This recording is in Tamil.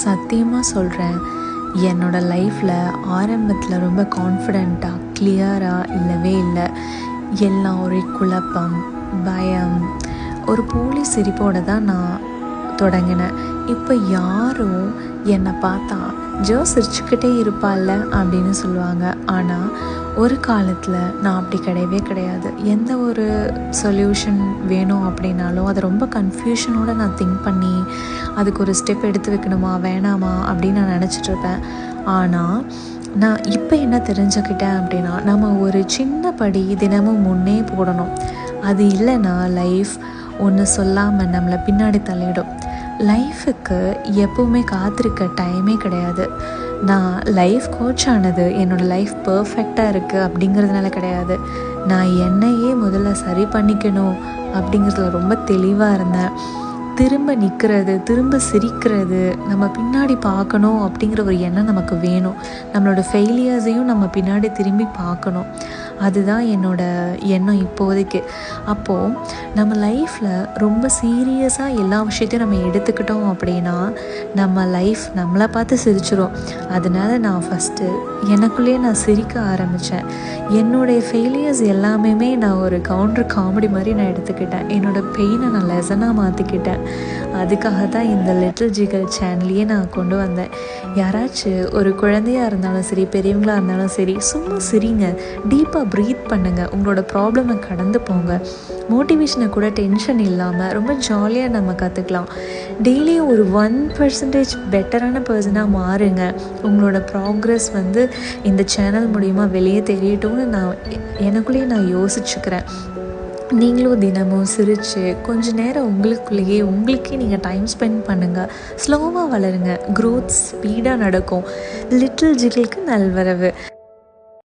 சத்தியமாக சொல்கிறேன், என்னோடய லைஃப்பில் ஆரம்பத்தில் ரொம்ப கான்ஃபிடெண்ட்டாக கிளியராக இல்லவே இல்லை. எல்லாம் ஒரே குழப்பம், பயம், ஒரு போலி சிரிப்போடு தான் நான் தொடங்கினேன். இப்போ யாரும் என்னை பார்த்தா சிரிச்சுக்கிட்டே இருப்பாள்ல அப்படின்னு சொல்லுவாங்க. ஆனால் ஒரு காலத்தில் நான் அப்படி கிடையவே கிடையாது. எந்த ஒரு சொல்யூஷன் வேணும் அப்படின்னாலும் அதை ரொம்ப கன்ஃபியூஷனோடு நான் திங்க் பண்ணி அதுக்கு ஒரு ஸ்டெப் எடுத்து வைக்கணுமா வேணாமா அப்படின்னு நான் நினச்சிட்ருப்பேன். ஆனால் நான் இப்போ என்ன தெரிஞ்சுக்கிட்டேன் அப்படின்னா, நம்ம ஒரு சின்ன படி தினமும் முன்னே போடணும். அது இல்லைன்னா லைஃப் ஒன்று சொல்லாமல் நம்மளை பின்னாடி தள்ளிடும். லைஃபுக்கு எப்போவுமே காத்திருக்க டைமே கிடையாது. நான் லைஃப் கோச் ஆனது என்னோடய லைஃப் பர்ஃபெக்டாக இருக்குது அப்படிங்கிறதுனால கிடையாது. நான் என்னையே முதல்ல சரி பண்ணிக்கணும் அப்படிங்கிறதுல ரொம்ப தெளிவாக இருந்தேன். திரும்ப நிற்கிறது, திரும்ப சிரிக்கிறது, நம்ம பின்னாடி பார்க்கணும் அப்படிங்கிற ஒரு எண்ணம் நமக்கு வேணும். நம்மளோட ஃபெயிலியர்ஸையும் நம்ம பின்னாடி திரும்பி பார்க்கணும். அதுதான் என்னோடய எண்ணம் இப்போதைக்கு. அப்போது நம்ம லைஃப்பில் ரொம்ப சீரியஸாக எல்லா விஷயத்தையும் நம்ம எடுத்துக்கிட்டோம் அப்படின்னா நம்ம லைஃப் நம்மளை பார்த்து சிரிச்சிடும். அதனால் நான் ஃபஸ்ட்டு எனக்குள்ளேயே நான் சிரிக்க ஆரம்பித்தேன். என்னுடைய ஃபெயிலியர்ஸ் எல்லாமே நான் ஒரு கவுண்டர் காமெடி மாதிரி நான் எடுத்துக்கிட்டேன். என்னோடய பெயினை நான் லெசனாக மாற்றிக்கிட்டேன். அதுக்காக தான் இந்த லிட்டில் ஜிகல் சேனலையே நான் கொண்டு வந்தேன். யாராச்சும் ஒரு குழந்தையாக இருந்தாலும் சரி, பெரியவங்களாக இருந்தாலும் சரி, சும்மா சிரிங்க, டீப்பாக ப்ரீத் பண்ணுங்கள், உங்களோட ப்ராப்ளமை கடந்து போங்க. மோட்டிவேஷனை கூட டென்ஷன் இல்லாமல் ரொம்ப ஜாலியாக நம்ம கற்றுக்கலாம். டெய்லியும் ஒரு 1% பெட்டரான பர்சனாக மாறுங்க. உங்களோட ப்ராக்ரெஸ் இந்த சேனல் மூலிமா வெளியே தெரியட்டும்னு நான் எனக்குள்ளேயே நான் யோசிச்சுக்கிறேன். நீங்களும் தினமும் சிரித்து கொஞ்ச நேரம் உங்களுக்கே நீங்கள் டைம் ஸ்பெண்ட் பண்ணுங்கள். ஸ்லோவாக வளருங்க, க்ரோத் ஸ்பீடாக நடக்கும். லிட்டில் ஜிகலுக்கு நல்வரவு.